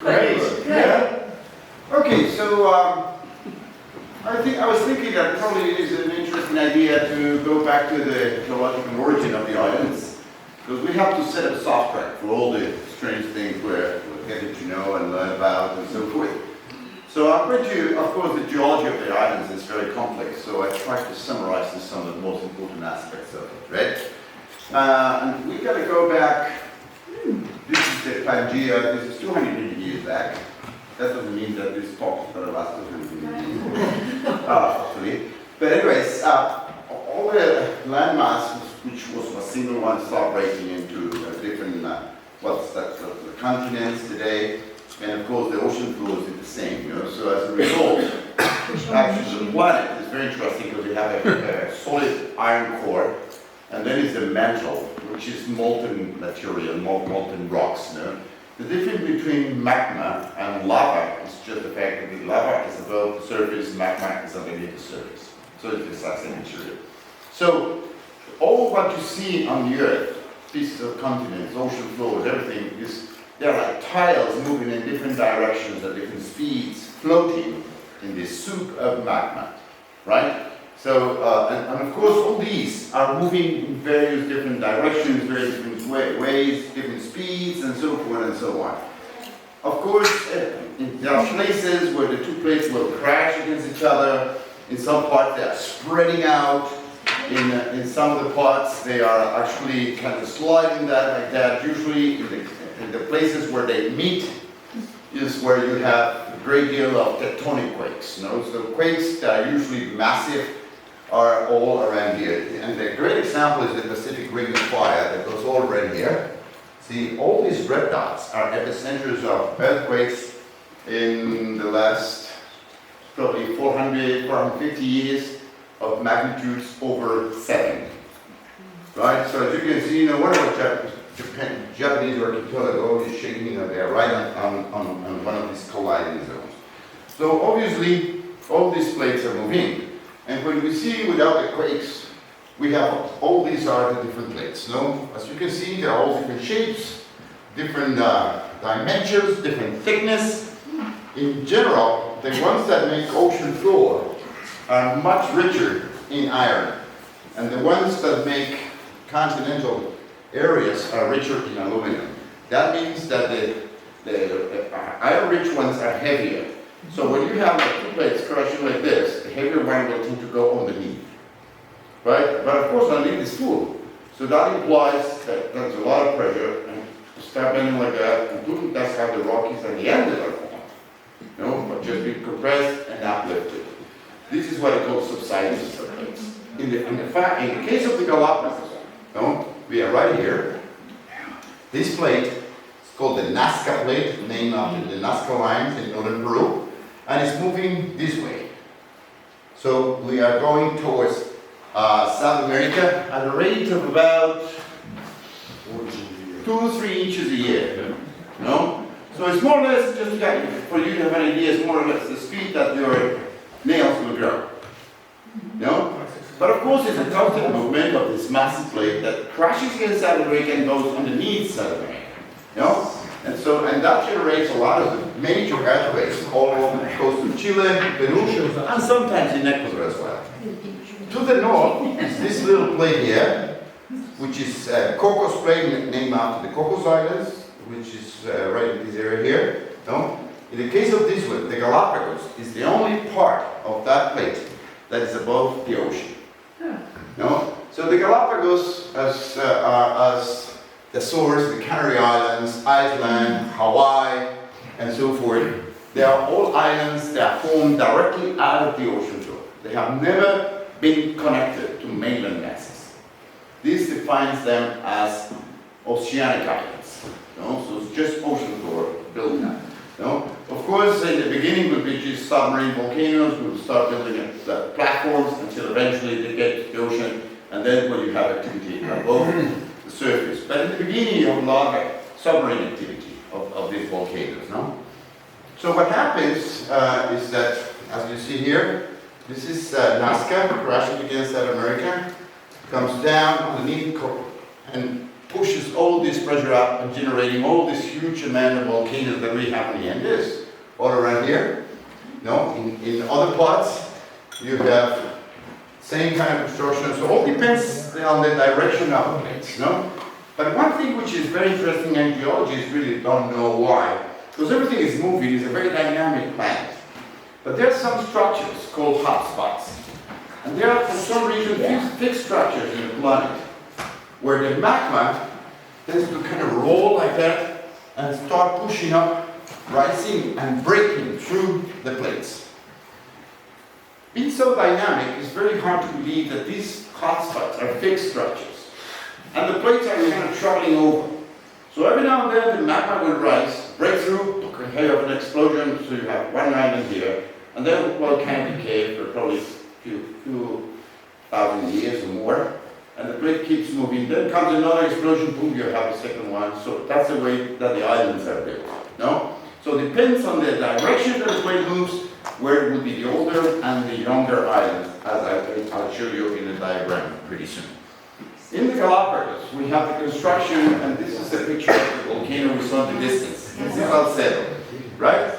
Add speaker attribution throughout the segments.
Speaker 1: Great. Yeah. Okay, so I was thinking that probably it is an interesting idea to go back to the geological origin of the islands, because we have to set up soft track for all the strange things we're getting to know and learn about and so forth. So I'm going to, of course, the geology of the islands is very complex, so I try to summarize some of the most important aspects of it, right? And we got to go back. This is the Pangea. This is 200 million years back. That doesn't mean that this talk is going to last 200 million years, hopefully. But anyways, all the landmass, which was a single one, start breaking into different, the continents today. And of course, the ocean floor is the same, you know. So as a result, actually the planet is very interesting because we have a solid iron core, and then is the mantle, which is molten material, molten rocks. You know? The difference between magma and lava is just the fact that the lava is above the surface, magma is underneath the surface. So it's the exact same material. So all what you see on the Earth, pieces of continents, ocean floors, everything is. They're like tiles moving in different directions at different speeds, floating in this soup of magma, right? So, and of course, all these are moving in various different directions, very different ways, different speeds, and so forth and so on. Of course, there are places where the two plates will crash against each other. In some parts, they are spreading out. In some of the parts, they are actually kind of sliding that like that. Usually, in the places where they meet is where you have a great deal of tectonic quakes. You know? So quakes that are usually massive are all around here. And the great example is the Pacific Ring of Fire that goes all around here. See, all these red dots are epicenters of earthquakes in the last probably 400, 450 years of magnitudes over 7. Right? So as you can see, no wonder what Japanese archipelago is shaking, you know, they're right on one of these colliding zones. So obviously, all these plates are moving. And when we see without the quakes, we have all these are the different plates. No? As you can see, they're all different shapes, different dimensions, different thickness. In general, the ones that make ocean floor are much richer in iron. And the ones that make continental areas are richer in aluminum. That means that the iron-rich ones are heavier. So when you have like two plates crashing like this, the heavier one will tend to go underneath. Right? But of course, underneath is full. So that implies that there's a lot of pressure, and start bending like that, and that's how the Rockies and the Andes are formed. You know, but just being compressed and uplifted. This is what it calls subsidence of plates. In the case of the Galapagos, you know, we are right here. This plate is called the Nazca plate, named after the Nazca lines in northern Peru, and it's moving this way. So we are going towards South America at a rate of about 2 to 3 inches a year. You know? So it's more or less, just for you to have an idea, it's more or less the speed that your nails will grow. You know? But of course, it's a constant movement of this massive plate that crashes against South America and goes underneath South America. You know? And that generates a lot of major earthquakes all along the coast of Chile, Peru, and sometimes in Ecuador as well. To the north is this little plate here, which is Cocos Plate, named after the Galapagos Islands, which is right in this area here. No? In the case of this one, the Galapagos is the only part of that plate that is above the ocean. No? So the Galapagos, as the Azores, the Canary Islands, Iceland, Hawaii, and so forth, they are all islands that are formed directly out of the ocean floor. They have never been connected to mainland masses. This defines them as oceanic islands. No? So it's just ocean floor building up. No? Of course, in the beginning will be just submarine volcanoes. We will start building platforms until eventually they get to the ocean, and then when you have activity above the surface. But in the beginning, you have a lot of submarine activity of these volcanoes. No? So what happens is that, as you see here, this is Nazca crashing against South America, comes down underneath, and pushes all this pressure up and generating all this huge amount of volcanoes that we have in the Andes, all around here. No, in other parts, you have same kind of construction, so it all depends on the direction of the plates, no? But one thing which is very interesting, and geologists really don't know why, because everything is moving, it's a very dynamic planet. But there are some structures called hotspots. And there are, for some reason, fixed structures in the planet, where the magma tends to kind of roll like that and start pushing up, rising and breaking through the plates. Being so dynamic, it's very hard to believe that these hotspots are fixed structures. And the plates are kind of traveling over. So every now and then the magma will rise, break through, have an explosion, so you have one island here, and then volcanic decay for probably a few thousand years or more, and the plate keeps moving. Then comes another explosion, boom, you have a second one. So that's the way that the islands are built. No? So it depends on the direction that the plate moves, where it will be the older and the younger islands, as I'll show you in the diagram pretty soon. In the Galapagos, we have the construction, and this is a picture of the volcano we saw in the distance. This is Salcedo, right?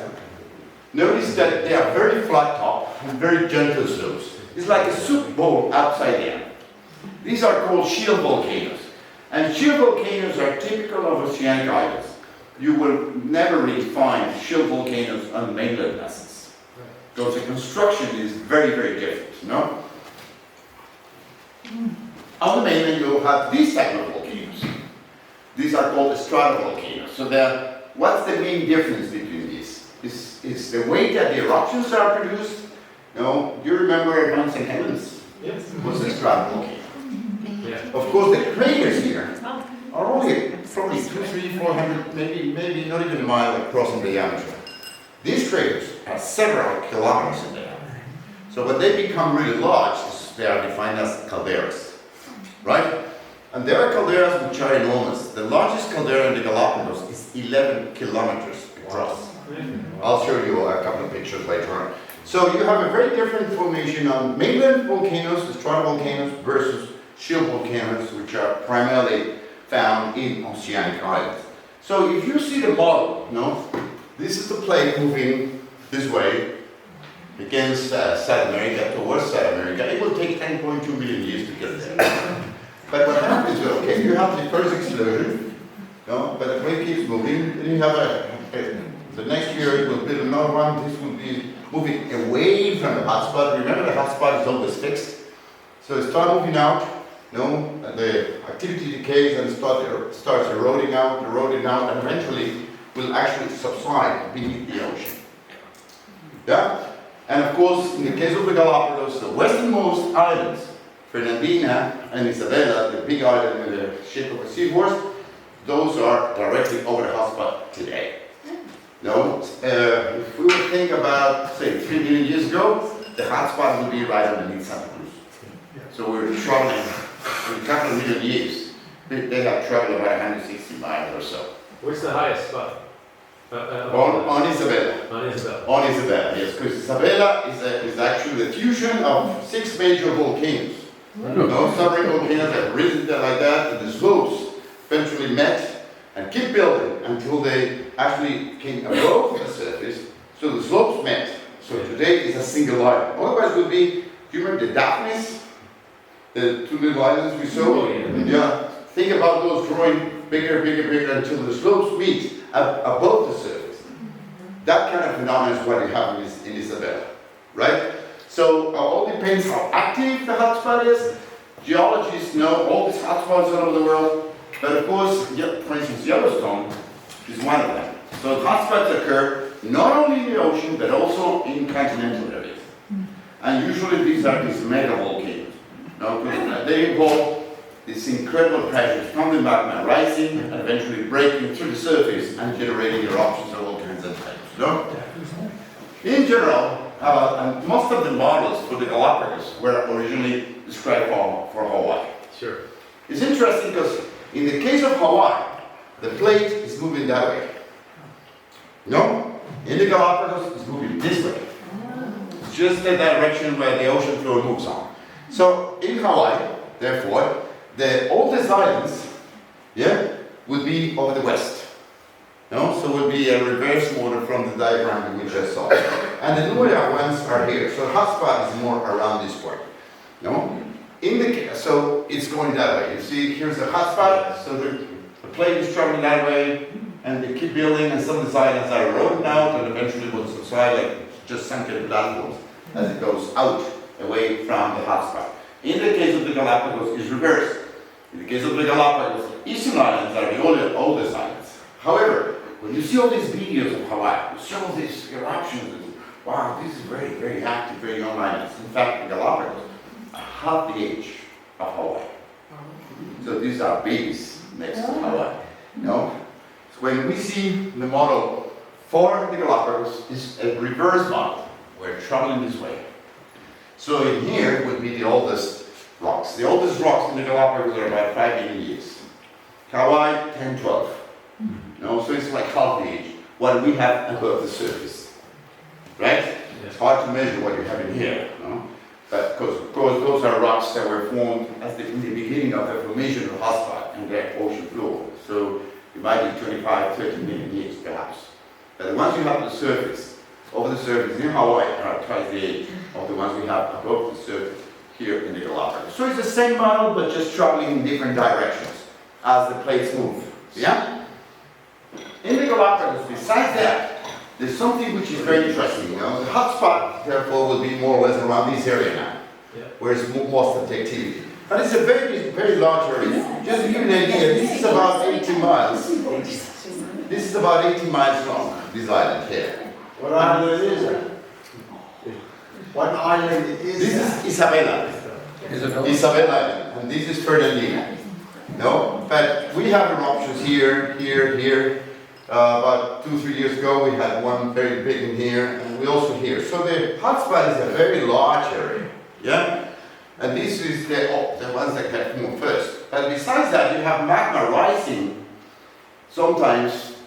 Speaker 1: Notice that they are very flat top and very gentle slopes. It's like a soup bowl upside down. These are called shield volcanoes. And shield volcanoes are typical of oceanic islands. You will never really find shield volcanoes on mainland vessels. Because the construction is very, very different, no? On the mainland, you'll have these type of volcanoes. These are called stratovolcanoes. So what's the main difference between these? Is the way that the eruptions are produced. Do you remember Mount St. Helens?
Speaker 2: Yes.
Speaker 1: Was a stratovolcano.
Speaker 2: Yeah.
Speaker 1: Of course, the craters here are only probably 200, 300, 400, maybe not even a mile across in diameter. These craters are several kilometers in diameter. So when they become really large, they are defined as calderas, right? And there are calderas which are enormous. The largest caldera in the Galapagos is 11 kilometers across. I'll show you a couple of pictures later on. So you have a very different formation on mainland volcanoes, the stratovolcanoes, versus shield volcanoes, which are primarily found in oceanic islands. So if you see the model, this is the plate moving this way against South America, towards South America. It will take 10.2 million years to get there. But what happens is, okay, you have the first explosion, but the plate keeps moving, then you have the next year it will build another one. This will be moving away from the hotspot. Remember, the hotspot is always fixed. So it starts moving out, the activity decays and starts eroding out, and eventually will actually subside beneath the ocean. Yeah? And of course, in the case of the Galapagos, the westernmost islands, Fernandina and Isabella, the big island in the shape of a seahorse, those are directly over the hotspot today. If we would think about, say, 3 million years ago, the hotspot would be right underneath Santa Cruz. So we're traveling in a couple of million years. They have traveled about 160 miles or so.
Speaker 2: Where's the highest spot?
Speaker 1: On Isabella.
Speaker 2: On Isabella.
Speaker 1: On Isabella, yes, because Isabella is actually the fusion of 6 major volcanoes. Sovereign volcanoes have risen there like that, and the slopes eventually met and keep building until they actually came above the surface, so the slopes met. So today is a single island. Otherwise it would be, do you remember the Daphnes? The 2 little islands we saw? Yeah. Think about those growing bigger until the slopes meet above the surface. That kind of phenomenon is what you have in Isabella, right? So it all depends how active the hotspot is. Geologists know all these hotspots all over the world, but of course, for instance, Yellowstone is one of them. So hotspots occur not only in the ocean, but also in continental areas. And usually these are these mega volcanoes. Because they involve this incredible pressure from the magma rising and eventually breaking through the surface and generating eruptions of all kinds of types. In general, and most of the models for the Galapagos were originally described for Hawaii.
Speaker 2: Sure.
Speaker 1: It's interesting because in the case of Hawaii, the plate is moving that way. In the Galapagos, it's moving this way. It's just the direction where the ocean floor moves on. So in Hawaii, therefore, the oldest islands yeah, would be over the west. No, so it would be a reverse model from the diagram we just saw. And the newer ones are here. So hotspot is more around this point. No, so it's going that way. You see, here's the hotspot. So the plate is traveling that way, and they keep building, and some of the islands are eroding out, and eventually will subside like just sunken platforms as it goes out away from the hotspot. In the case of the Galapagos, it's reversed. In the case of the Galapagos, eastern islands are the oldest islands. However, when you see all these videos of Hawaii, you see all these eruptions, and wow, this is very, very active, very young islands. In fact, the Galapagos are half the age of Hawaii. So these are babies next to Hawaii. No? So when we see the model for the Galapagos, is a reverse model. We're traveling this way. So in here would be the oldest rocks. The oldest rocks in the Galapagos are about 5 million years. Hawaii, 10, 12. No, so it's like half the age. What we have above the surface. Right?
Speaker 2: Yeah.
Speaker 1: It's hard to measure what you have in here. No? But because those are rocks that were formed in the beginning of the formation of the hotspot and the ocean floor. So it might be 25, 30 million years perhaps. But the ones you have on the surface, over the surface in Hawaii are twice the age of the ones we have above the surface here in the Galapagos. So it's the same model, but just traveling in different directions as the plates move. Yeah? In the Galapagos, besides that, there's something which is very interesting. You know? The hotspot, therefore, will be more or less around this area now, where it's most of the activity. But it's a very, very large area. Just to give you an idea, this is about 18 miles. This is about 18 miles long, this island here.
Speaker 3: What island is it? What island is
Speaker 1: This
Speaker 3: that?
Speaker 1: is Isabella. Isabella Island, and this is Fernandina. No? But we have eruptions here, here. About 2-3 years ago, we had one very big in here, and we also here. So the hotspot is a very large area. Yeah? And this is the ones that get formed first. But besides that, you have magma rising sometimes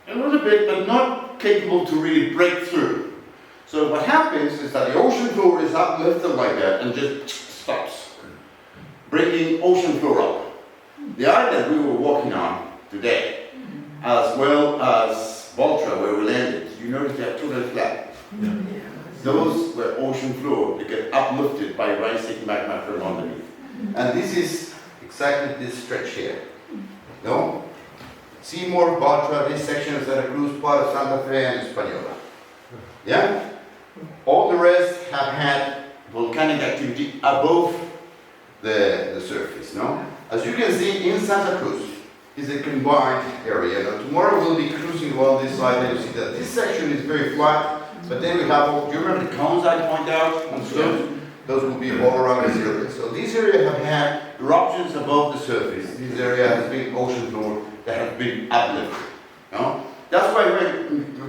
Speaker 1: a little bit, but not capable to really break through. So what happens is that the ocean floor is uplifted like that and just stops, bringing ocean floor up. The island we were walking on today, as well as Baltra, where we landed, you notice they are totally flat.
Speaker 2: Yeah.
Speaker 1: Those were ocean floor. They get uplifted by rising magma from underneath. And this is exactly this stretch here. No? Seymour, Baltra, this section of Santa Cruz, part of Santa Fe, and Española. Yeah? All the rest have had volcanic activity above the surface, no? As you can see, in Santa Cruz is a combined area. Now, tomorrow we'll be cruising along this side, and you see that this section is very flat, but then we have, do you remember the cones I pointed out on the slopes? Those will be all around this area. So this area have had eruptions above the surface. This area has been ocean floor that have been uplifted. No? That's why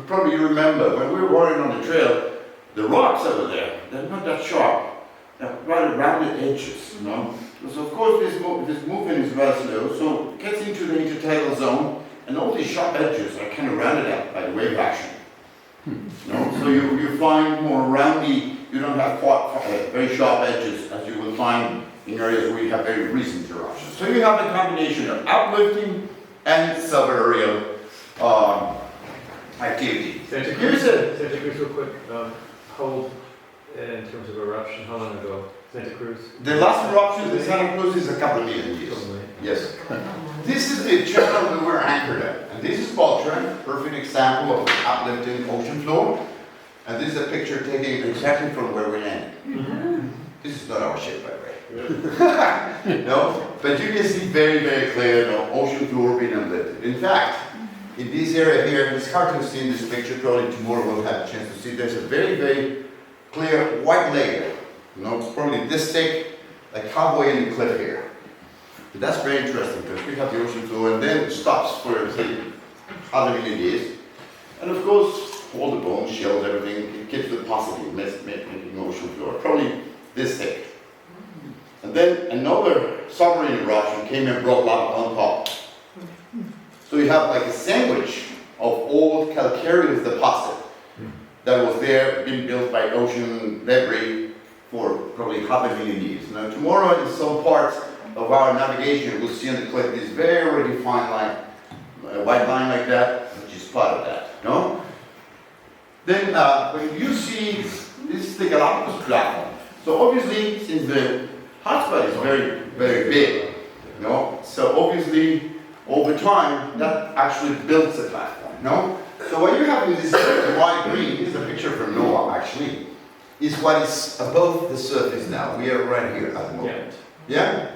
Speaker 1: probably you remember when we were walking on the trail, the rocks over there, they're not that sharp. They're rather rounded edges, you know. So of course this movement is rather slow, so it gets into the intertidal zone, and all these sharp edges are kind of rounded out by the wave action. No? So you find more roundy, you don't have very sharp edges as you will find in areas where you have very recent eruptions. So you have a combination of uplifting and subaerial activity.
Speaker 2: Santa Cruz, real quick, how old in terms of eruption, how long ago? Santa Cruz?
Speaker 1: The last eruption in Santa Cruz is a couple of million years. Yes. This is the channel we were anchored at. And this is Baltra, perfect example of uplifting ocean floor. And this is a picture taken exactly from where we landed.
Speaker 2: Mm-hmm.
Speaker 1: This is not our ship, by the way. No? But you can see very, very clear the ocean floor being uplifted. In fact, in this area here, it's hard to see in this picture, probably tomorrow we'll have a chance to see, there's a very, very clear white layer. You know, it's probably this thick, like halfway in the cliff here. But that's very interesting because we have the ocean floor and then it stops for say 100 million years. And of course, all the bones, shells, everything, it keeps the porosity, making ocean floor, probably this thick. And then another submarine eruption came and brought lava on top. So you have like a sandwich of old calcareous deposit that was there, being built by ocean debris for probably 500 million years. Now tomorrow in some parts of our navigation, we'll see on the cliff this very defined line, a white line like that, which is part of that, no? Then when you see, this is the Galapagos platform. So obviously, since the hotspot is very, very big, no? So obviously, over time, that actually builds the platform, no? So what you have in this white green, this is a picture from NOAA actually, is what is above the surface now. We are right here at the moment. Yeah?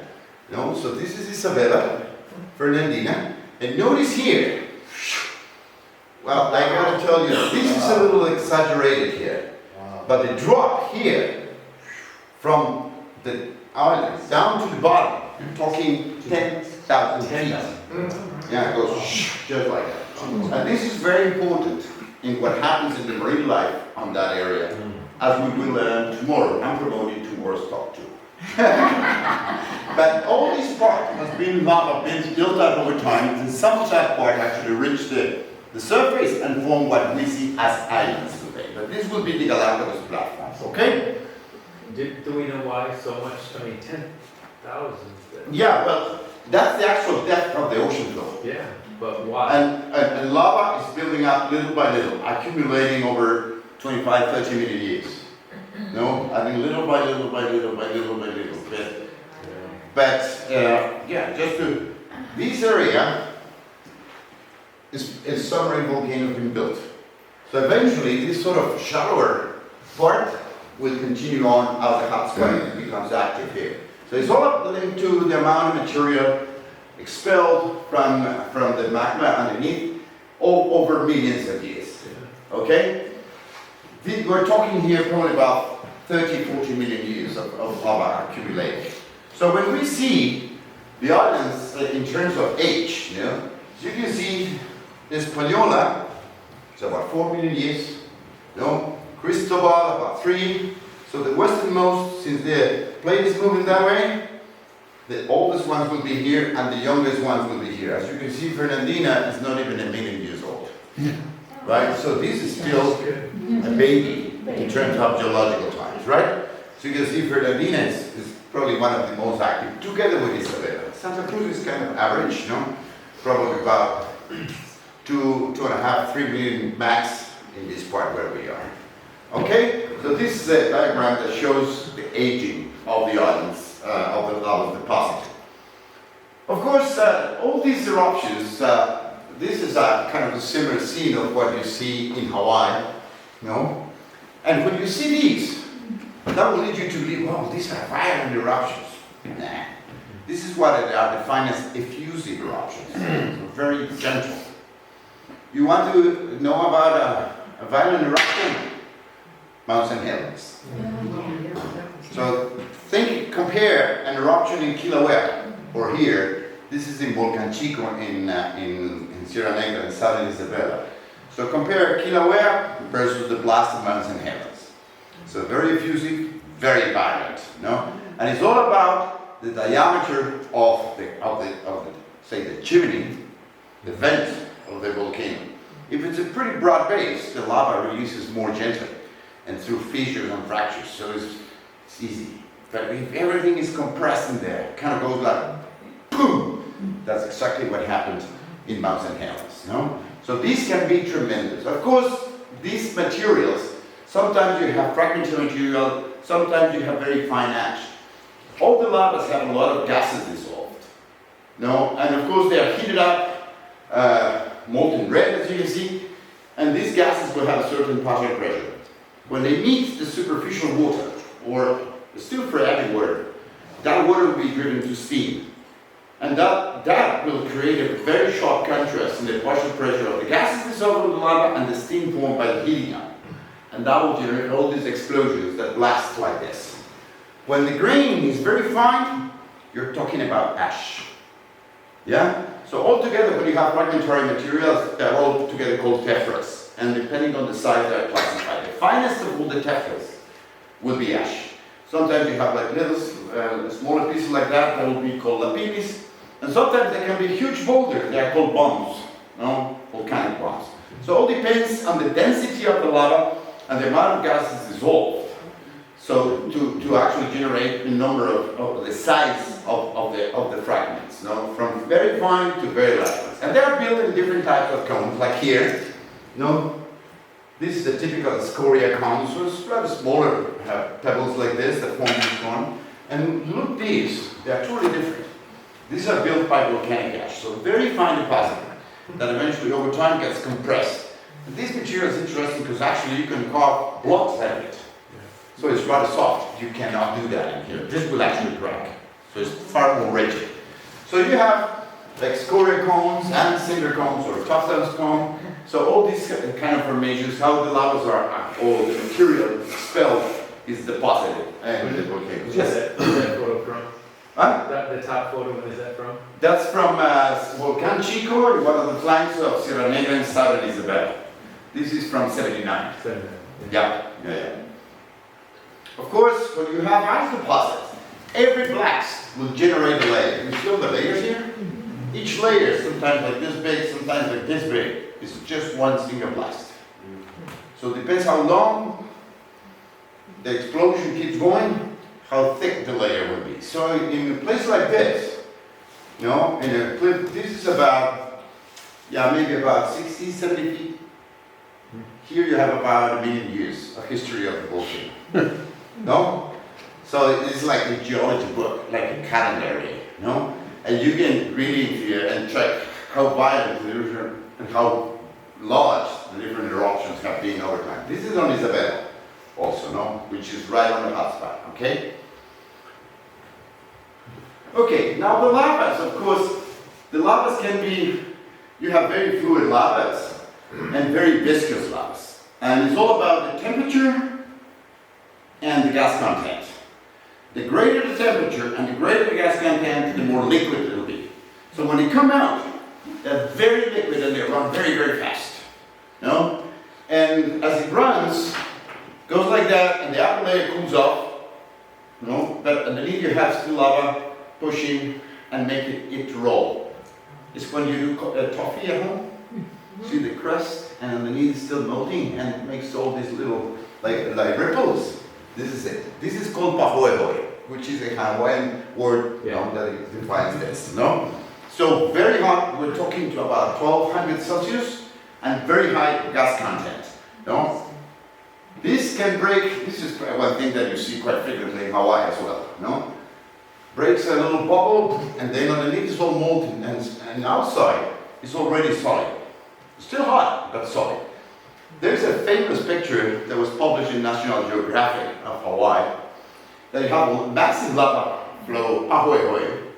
Speaker 1: No? So this is Isabella, Fernandina, and notice here, well, I gotta tell you, this is a little exaggerated here, but the drop here from the island down to the bottom, you're talking 10,000 feet. Yeah, it goes just like that. And this is very important in what happens in the marine life on that area, as we will learn tomorrow. I'm promoting tomorrow's talk too. But all this part has been built up over time, and some of that part actually reached the surface and form what we see as islands today. But this will be the Galapagos platform, okay?
Speaker 2: Do we know why so much? I mean, 10,000.
Speaker 1: Yeah, well, that's the actual depth of the ocean floor.
Speaker 2: Yeah, but why?
Speaker 1: And lava is building up little by little, accumulating over 25, 30 million years. No, I mean little by little by little by little by little bit. But yeah, just to this area is submarine volcano being built. So eventually, this sort of shallower part will continue on as the hotspot becomes active here. So it's all linked to the amount of material expelled from the magma underneath over millions of years. Okay? We're talking here probably about 30, 40 million years of lava accumulated. So when we see the islands in terms of age, you know, as you can see, there's Paliola, it's about 4 million years, you know, Cristobal about 3. So the westernmost, since the plate is moving that way, the oldest ones will be here and the youngest ones will be here. As you can see, Fernandina is not even 1 million years old. Right? So this is still a baby in terms of geological times, right? So you can see Fernandina is probably one of the most active, together with Isabella. Santa Cruz is kind of average, no? Probably about 2.5, 3 million max in this part where we are. Okay? So this is a diagram that shows the aging of the islands, of the lava deposit. Of course, all these eruptions, this is a kind of a similar scene of what you see in Hawaii, no? And when you see these, that will lead you to believe, wow, these are violent eruptions. Nah. This is what are defined as effusive eruptions, so very gentle. You want to know about a violent eruption? Mount St. Helens. So compare an eruption in Kilauea, or here, this is in Volcan Chico in Sierra Negra and Southern Isabella. So compare Kilauea versus the blast of Mount St. Helens. So very effusive, very violent, no? And it's all about the diameter of the say the chimney, the vent of the volcano. If it's a pretty broad base, the lava releases more gently and through fissures and fractures, so it's easy. But if everything is compressed in there, it kind of goes like boom. That's exactly what happened in Mount St. Helens, no? So these can be tremendous. Of course, these materials, sometimes you have fragmentary material, sometimes you have very fine ash. All the lavas have a lot of gases dissolved, no? And of course they are heated up, molten red as you can see, and these gases will have a certain partial pressure. When they meet the superficial water, or the still free water, that water will be driven to steam. And that will create a very sharp contrast in the partial pressure of the gases dissolved in the lava and the steam formed by the heating up. And that will generate all these explosions that blast like this. When the grain is very fine, you're talking about ash. Yeah? So altogether, when you have fragmentary materials, they're all together called tephras. And depending on the size, they're classified. The finest of all the tephras will be ash. Sometimes you have like little, smaller pieces like that will be called lapinis. And sometimes they can be huge boulders, they are called bombs, no? Volcanic bombs. So it all depends on the density of the lava and the amount of gases dissolved. So to actually generate the number of the size of the fragments, no? From very fine to very large ones. And they are built in different types of cones, like here, no? This is the typical scoria cone, so it's rather smaller pebbles like this that form this one. And look these, they are totally different. These are built by volcanic ash, so very fine deposit that eventually over time gets compressed. And this material is interesting because actually you can carve blocks out of it. So it's rather soft. You cannot do that in here. This will actually crack. So it's far more rigid. So you have like scoria cones and cinder cones or tuff cone. So all these kind of formations, how the lavas are, or the material expelled is deposited in the volcanoes.
Speaker 2: Is that photo from?
Speaker 1: Huh?
Speaker 2: The top photo, when is that from?
Speaker 1: That's from Volcan Chico, one of the flanks of Sierra Negra and Southern Isabel. This is from 79. Yeah. Of course, when you have ice deposits, every blast will generate a layer. You see all the layers here? Each layer, sometimes like this big, sometimes like this big, is just one single blast. So it depends how long the explosion keeps going, how thick the layer will be. So in a place like this, you know, in a cliff, this is about, maybe about 60, 70 feet. Here you have about 1 million years of history of the volcano. No? So it's like a geology book, like a calendar, no? And you can really here and check how violent the different and how large the different eruptions have been over time. This is on Isabel also, no? Which is right on the hotspot, okay? Okay, now the lavas, of course, the lavas can be, you have very fluid lavas and very viscous lavas. And it's all about the temperature and the gas content. The greater the temperature and the greater the gas content, the more liquid it will be. So when they come out, they're very liquid and they run very, very fast. No? And as it runs, goes like that, and the upper layer cools off. No? But underneath you have still lava pushing and making it roll. It's when you do toffee at home. See the crust, and underneath is still melting, and it makes all these little like ripples. This is it. This is called pahoehoe, which is a Hawaiian word that defines this. No? So very hot, we're talking to about 1200 Celsius, and very high gas content. No? This can break, this is one thing that you see quite frequently in Hawaii as well. No? Breaks a little bubble, and then underneath is all molten, and outside is already solid. Still hot, but solid. There's a famous picture that was published in National Geographic of Hawaii. They have a massive lava flow, pahoehoe.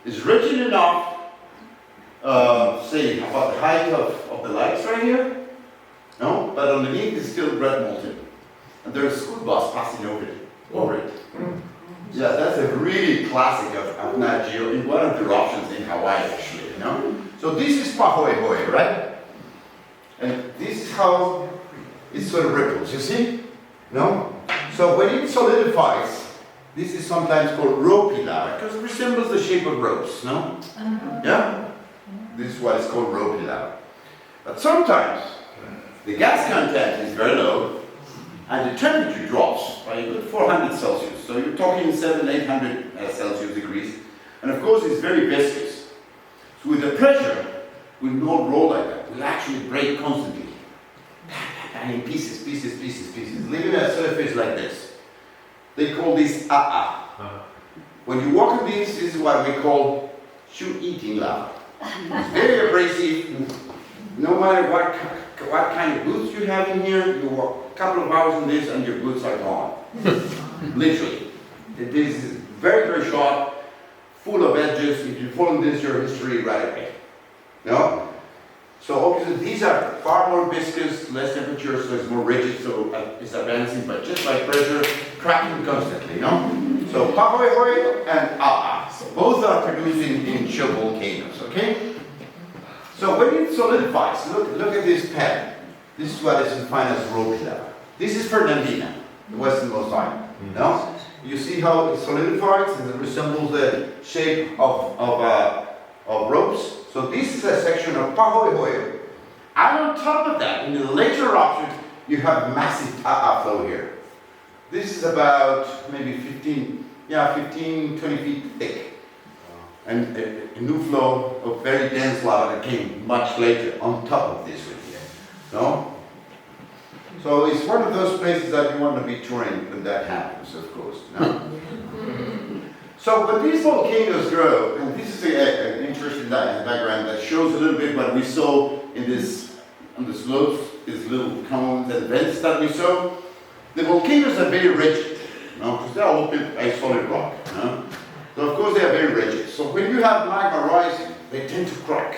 Speaker 1: It's rigid enough, say about the height of the lights right here, no? But underneath is still red molten. And there's a school bus passing over it. Yeah, that's a really classic of Nat Geo in one of the eruptions in Hawaii actually, you know? So this is pahoehoe, right? And this is how it sort of ripples, you see? No? So when it solidifies, this is sometimes called ropey lava, because it resembles the shape of ropes, no? Yeah? This is what is called ropey lava. But sometimes, the gas content is very low, and the temperature drops by a good 400 Celsius. So you're talking 700-800 Celsius degrees. And of course, it's very viscous. So with the pressure, we don't roll like that. We'll actually break constantly. And in pieces, leaving a surface like this. They call this When you walk on this is what we call shoe-eating lava. It's very abrasive. No matter what kind of boots you have in here, you walk a couple of hours in this and your boots are gone. Literally. This is very, very sharp, full of edges. If you fall in this, your history right away. No? So obviously these are far more viscous, less temperature, so it's more rigid, so it's advancing, but just by pressure, cracking constantly, no? So pahoehoe and both are producing in chill volcanoes, okay? So when it solidifies, look at this pen. This is what is defined as ropey lava. This is Fernandina, the westernmost island, no? You see how it solidifies and it resembles the shape of ropes. So this is a section of pahoehoe. And on top of that, in the later eruption, you have massive flow here. This is about maybe 15, 20 feet thick. And a new flow of very dense lava that came much later on top of this one here. No? So it's one of those places that you want to be touring when that happens, of course. No? So, but these volcanoes grow, and this is an interesting diagram that shows a little bit what we saw in this, on the slopes, these little cones and vents that we saw. The volcanoes are very rigid, because they're all built by solid rock. So of course they are very rigid. So when you have magma rising, they tend to crack.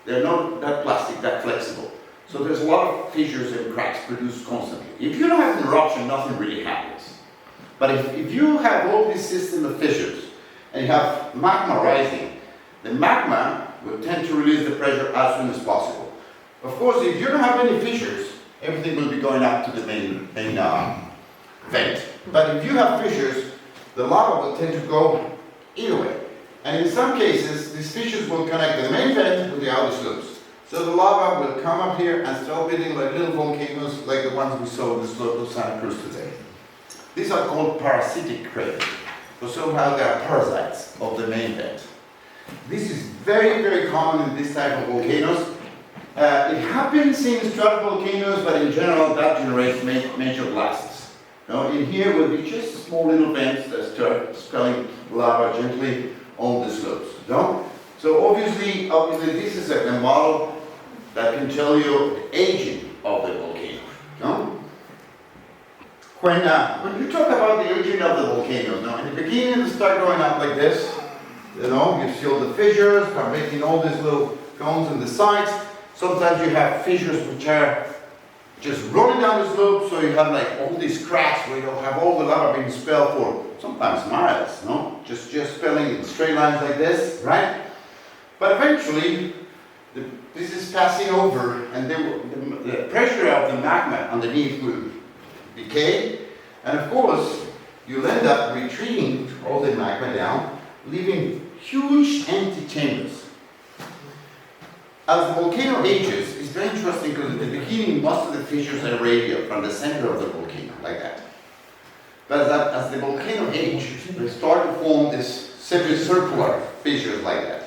Speaker 1: They're not that plastic, that flexible. So there's a lot of fissures and cracks produced constantly. If you don't have an eruption, nothing really happens. But if you have all this system of fissures, and you have magma rising, the magma will tend to release the pressure as soon as possible. Of course, if you don't have any fissures, everything will be going up to the main vent. But if you have fissures, the lava will tend to go either way. And in some cases, these fissures will connect the main vent with the outer slopes. So the lava will come up here and start building like little volcanoes like the ones we saw on the slope of Santa Cruz today. These are called parasitic craters, because somehow they are parasites of the main vent. This is very, very common in this type of volcanoes. It happens in stratovolcanoes, but in general that generates major blasts. In here will be just small little vents that start expelling lava gently on the slopes. So obviously this is a model that can tell you the aging of the volcano. When you talk about the aging of the volcano, in the beginning they start going up like this. You see all the fissures, start making all these little cones on the sides. Sometimes you have fissures which are just rolling down the slope, so you have like all these cracks where you'll have all the lava being expelled for sometimes miles, just spilling in straight lines like this, right? But eventually, this is passing over, and the pressure of the magma underneath will decay, and of course, you'll end up retreating all the magma down, leaving huge empty chambers. As the volcano ages, it's very interesting because at the beginning, most of the fissures are radial from the center of the volcano, like that. But as the volcano ages, they start to form these semicircular fissures like that.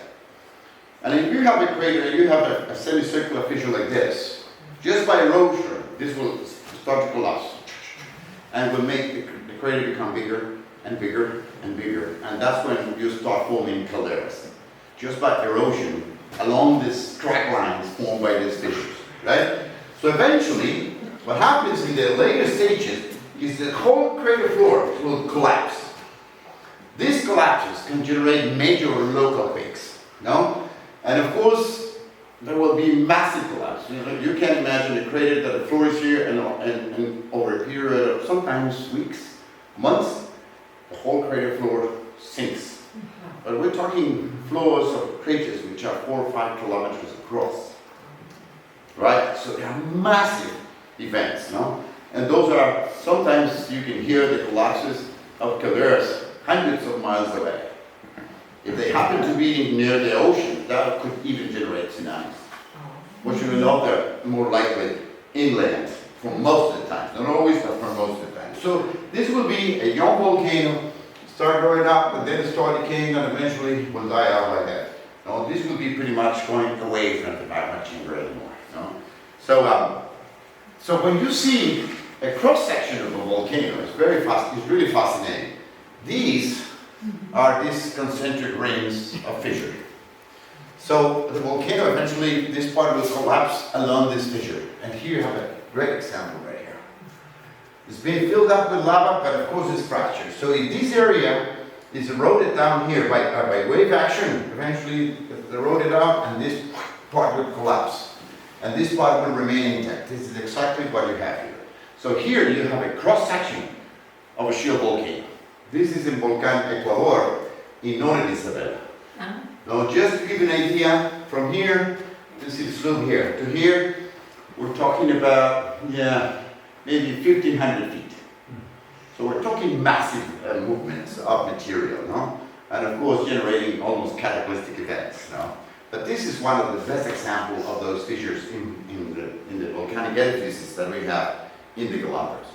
Speaker 1: And if you have a crater, you have a semicircular fissure like this, just by erosion, this will start to collapse and will make the crater become bigger and bigger and bigger. And that's when you start forming calderas, just by erosion along these track lines formed by these fissures, right? So eventually, what happens in the later stages is the whole crater floor will collapse. These collapses can generate major local quakes, And of course, there will be massive collapse. You can imagine a crater that the floor is here and over a period of sometimes weeks, months, the whole crater floor sinks. But we're talking floors of craters which are 4 or 5 kilometers across, right? So they are massive events, And those are, sometimes you can hear the collapses of calderas hundreds of miles away. If they happen to be near the ocean, that could even generate tsunamis. Which you know they're more likely inland for most of the time. Not always, but for most of the time. So this will be a young volcano, start growing up, and then start decaying, and eventually will die out like that. This will be pretty much going away from the magma chamber anymore. So when you see a cross-section of a volcano, it's really fascinating. These are these concentric rings of fissure. So the volcano eventually, this part will collapse along this fissure. And here you have a great example right here. It's being filled up with lava, but of course it's fractured. So if this area is eroded down here by wave action, eventually it's eroded out and this part will collapse. And this part will remain intact. This is exactly what you have here. So here you have a cross-section of a sheer volcano. This is in Volcan, Ecuador, in Northern Isabela. Now, just to give you an idea, from here, you see the slope here, to here, we're talking about, maybe 1,500 feet. So we're talking massive movements of material, And of course, generating almost cataclysmic events, But this is one of the best examples of those fissures in the volcanic edifices that we have in the Galapagos.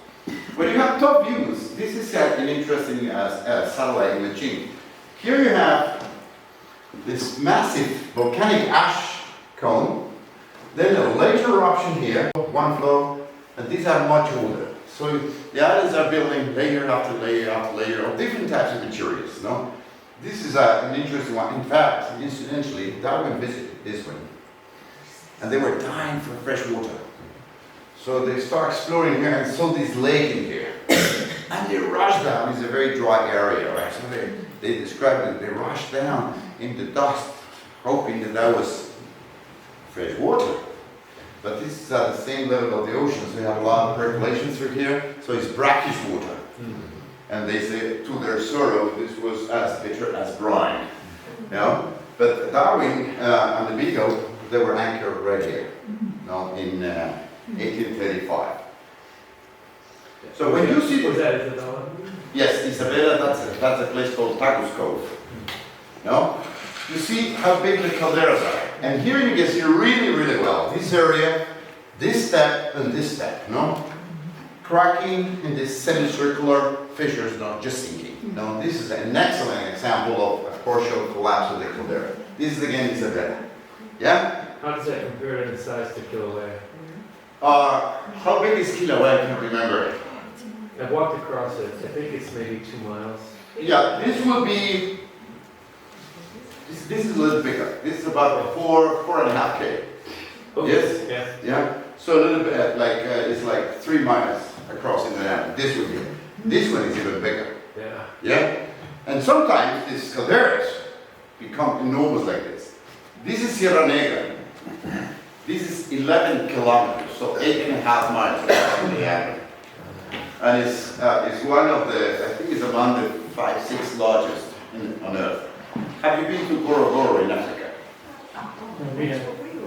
Speaker 1: when you have top views, this is an interesting satellite imaging. Here you have this massive volcanic ash cone, then a later eruption here, one flow, and these are much older. So the islands are building layer after layer after layer of different types of materials. No? This is an interesting one. In fact, incidentally, Darwin visited this one, and they were dying for fresh water. So they start exploring here and saw this lake in here. And they rushed down. It's a very dry area, right? So they described it. They rushed down in the dust, hoping that was fresh water. But this is at the same level of the ocean, so you have a lot of percolation through here. So it's brackish water. And they say, to their sorrow, this was as bitter as brine. You know? But Darwin and the Beagle, they were anchored right here, you know, in 1835. So when you see...
Speaker 2: Was that Isabella?
Speaker 1: Yes, Isabella, that's a place called Tacos Cove. No? You see how big the calderas are. And here you can see really, really well this area, this step, and this step. No? Cracking in this semicircular fissures, not just sinking. No, this is an excellent example of a partial collapse of the caldera. This is again Isabella. Yeah?
Speaker 2: How does that compare in size to Kilauea?
Speaker 1: How big is Kilauea? I can't remember.
Speaker 2: I've walked across it. I think it's maybe 2 miles.
Speaker 1: Yeah, this will be. This is a little bigger. This is about 4.5 K.
Speaker 2: Okay.
Speaker 1: Yes?
Speaker 2: Yes.
Speaker 1: Yeah? So a little bit like, it's like 3 miles across in the land. This would be. This one is even bigger.
Speaker 2: Yeah.
Speaker 1: Yeah? And sometimes these calderas become enormous like this. This is Sierra Negra. This is 11 kilometers, so 8.5 miles from the island. And it's one of the, I think it's among the 5, 6 largest on Earth. Have you been to Gorogoro in Africa?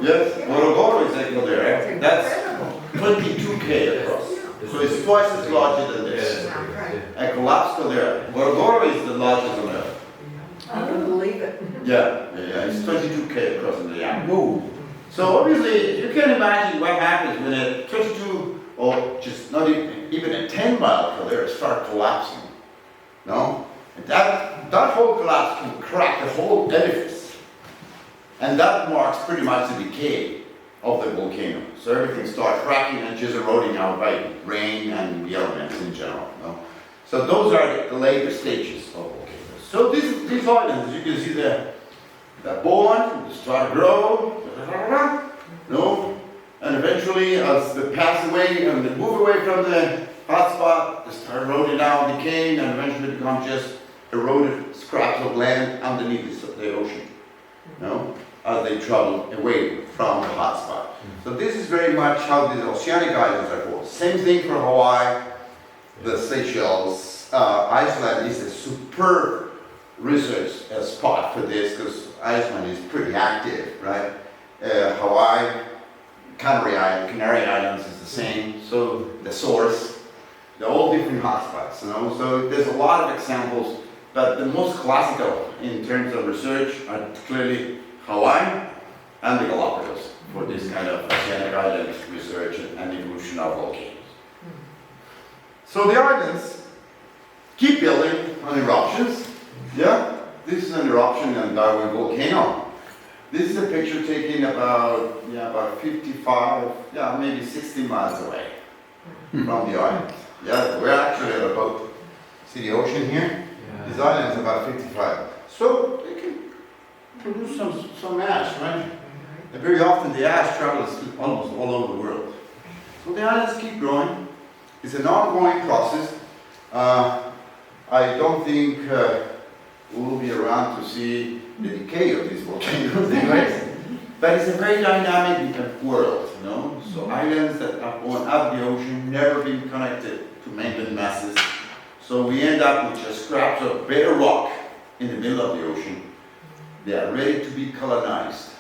Speaker 1: Yes, Gorogoro is a caldera. That's 22 K across. So it's twice as larger than this. A collapsed caldera. Gorogoro is the largest on Earth.
Speaker 4: I don't believe it.
Speaker 1: Yeah, it's 22 K across in the island. Whoa. So obviously, you can imagine what happens when a 22 or just not even a 10-mile caldera start collapsing. No? And that whole collapse can crack the whole edifice. And that marks pretty much the decay of the volcano. So everything starts cracking and just eroding out by rain and the elements in general. No? So those are the later stages of volcanoes. So these islands, you can see they're born, they start to grow, no? And eventually, as they pass away and they move away from the hotspot, they start eroding down, decaying, and eventually become just eroded scraps of land underneath the ocean, no? As they travel away from the hotspot. So this is very much how these oceanic islands are formed. Same thing for Hawaii, the Seychelles. Iceland is a superb research spot for this because Iceland is pretty active, right? Hawaii, Canary Islands is the same. So the source, they're all different hotspots, you know. So there's a lot of examples, but the most classical in terms of research are clearly Hawaii and the Galapagos for this kind of oceanic island research and evolution of volcanoes. So the islands keep building on eruptions. Yeah, this is an eruption in Darwin volcano. This is a picture taken about 55, maybe 60 miles away from the island. Yeah, we're actually at about, see the ocean here?
Speaker 2: Yeah.
Speaker 1: This island is about 55. So they can produce some ash, right? And very often the ash travels almost all over the world. So the islands keep growing. It's an ongoing process. I don't think we'll be around to see the decay of these volcanoes anyways. But it's a very dynamic world, you know? So islands that have gone up the ocean, never been connected to mainland masses. So we end up with just scraps of bare rock in the middle of the ocean. They are ready to be colonized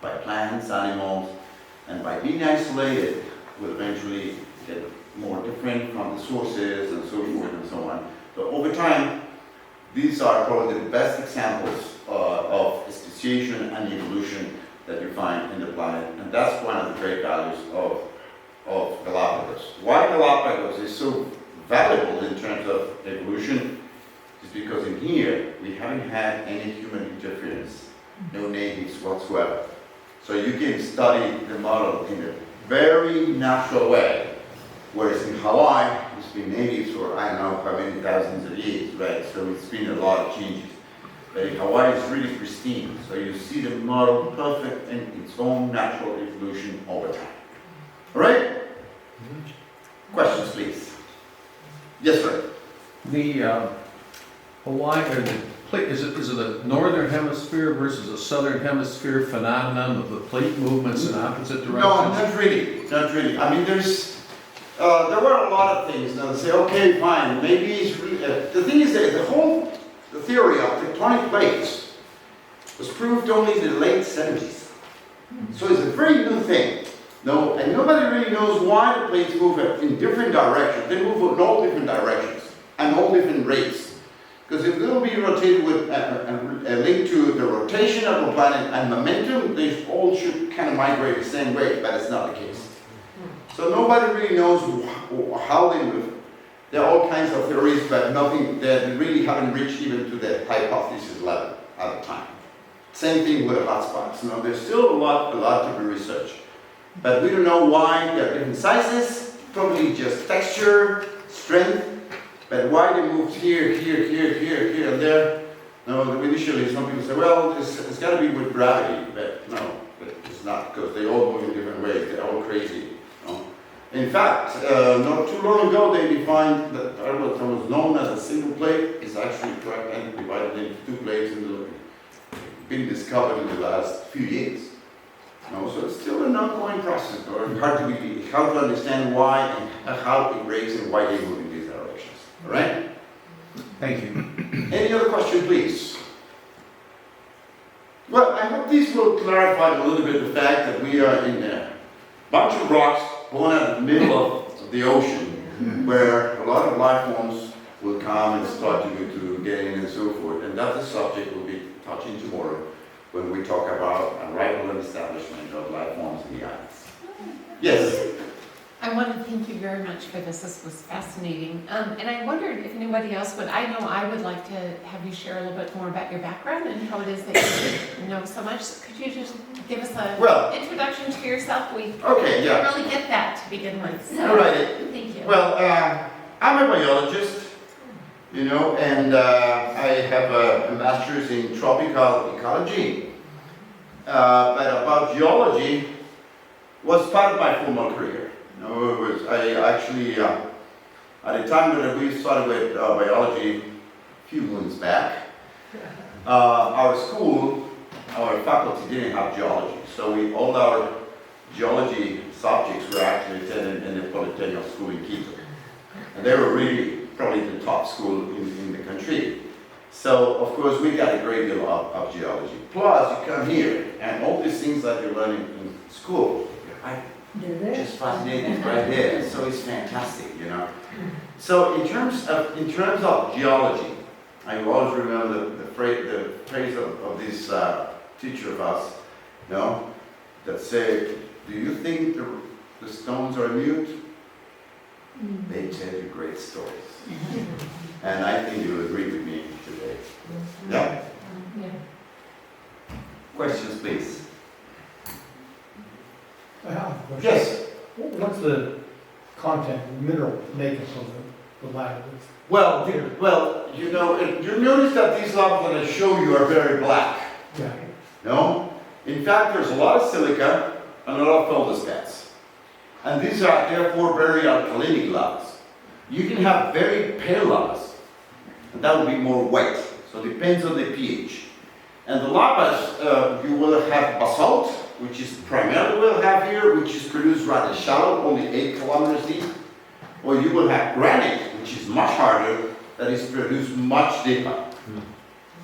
Speaker 1: by plants, animals, and by being isolated, will eventually get more different from the sources and so forth and so on. So over time, these are probably the best examples of speciation and evolution that you find in the planet, and that's one of the great values of Galapagos. Why Galapagos is so valuable in terms of evolution is because in here, we haven't had any human interference, no natives whatsoever. So you can study the model in a very natural way, whereas in Hawaii, it's been natives for I don't know how many thousands of years, right? So it's been a lot of changes. But in Hawaii, it's really pristine. So you see the model perfect in its own natural evolution over time. All right? Questions, please. Yes, sir.
Speaker 5: The Hawaii, or the plate, is it a northern hemisphere versus a southern hemisphere phenomenon of the plate movements in opposite directions?
Speaker 1: No, not really. Not really. I mean, there were a lot of things. Now, they say, okay, fine, maybe it's really, the thing is that the theory of tectonic plates was proved only in the late 70s. So it's a very new thing. No, and nobody really knows why the plates move in different directions. They move in all different directions and all different rates. Because if they'll be rotated with a link to the rotation of the planet and momentum, they all should kind of migrate the same way, but it's not the case. So nobody really knows how they move. There are all kinds of theories, but nothing that really haven't reached even to the hypothesis level at the time. Same thing with the hotspots. You know, there's still a lot to be researched. But we don't know why they're different sizes, probably just texture, strength, but why they moved here, and there. No, initially some people say, well, it's got to be with gravity, but no, it's not, because they all move in different ways, they're all crazy. No? In fact, not too long ago they defined that what was known as a single plate is actually correct and divided into two plates and been discovered in the last few years. No, so it's still an ongoing process, or hard to understand why and how it breaks and why they move in these directions. All right?
Speaker 5: Thank you.
Speaker 1: Any other question, please? Well, I hope this will clarify a little bit the fact that we are in a bunch of rocks born out of the middle of the ocean, where a lot of life forms will come and start to get in and so forth. And that's a subject we'll be touching tomorrow when we talk about arrival and establishment of life forms in the islands. Yes?
Speaker 6: I want to thank you very much for this. This was fascinating. And I wondered if anybody else would, I know I would like to have you share a little bit more about your background and how it is that you know so much. Could you just give us an introduction to yourself? We didn't really get that to begin with. So,
Speaker 1: all right.
Speaker 6: Thank you.
Speaker 1: Well, I'm a biologist, you know, and I have a master's in tropical ecology. But about geology was part of my formal career. You know, I actually, at the time when we started with biology a few months back, our school, our faculty didn't have geology. So all our geology subjects were actually attended in the Polytechnic School in Quito. And they were really probably the top school in the country. So, of course, we got a great deal of geology. Plus, you come here, and all these things that you're learning in school, just fascinating right there. So it's fantastic, you know. So in terms of geology, I always remember the phrase of this teacher of us, you know, that said, "Do you think the stones are mute? They tell you great stories." And I think you'll agree with me today. Yeah? Questions, please.
Speaker 7: I have a question.
Speaker 1: Yes.
Speaker 7: What's the content, mineral makeup of the lavas?
Speaker 1: Well, you know, you notice that these lavas that I show you are very black.
Speaker 7: Yeah.
Speaker 1: No? In fact, there's a lot of silica and a lot of feldspats. And these are therefore very alkalinic lavas. You can have very pale lavas, and that would be more white. So it depends on the pH. And the lavas, you will have basalt, which is primarily we'll have here, which is produced rather shallow, only 8 kilometers deep. Or you will have granite, which is much harder, that is produced much deeper,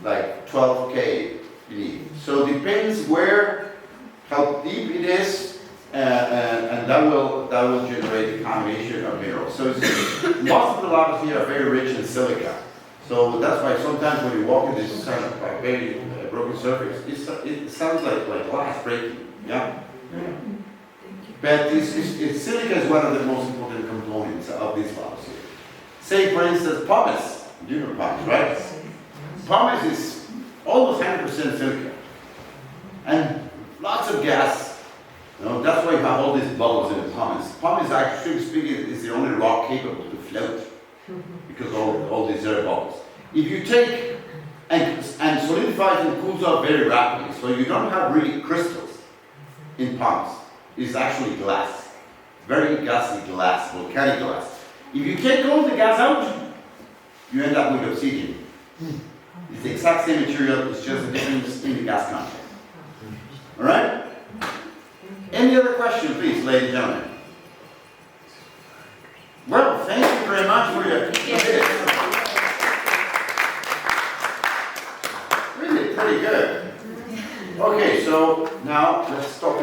Speaker 1: like 12K beneath. So it depends how deep it is, and that will generate a combination of minerals. So most of the lavas here are very rich in silica. So that's why sometimes when you walk in this kind of very broken surface, it sounds like glass breaking. Yeah. But silica is one of the most important components of these lavas here. Say, for instance, pumice. You know pumice, right? Pumice is almost 100% silica. And lots of gas. You know, that's why you have all these bubbles in the pumice. Pumice, actually speaking, is the only rock capable to float because all these air bubbles. If you take and solidifies and cools off very rapidly, so you don't have really crystals in pumice. It's actually glass, very gassy glass, volcanic glass. If you take all the gas out, you end up with obsidian. It's the exact same material, it's just a difference in the gas content. All right? Any other question, please, ladies and gentlemen? Well, thank you very much for your really pretty good. Okay, so now let's stop.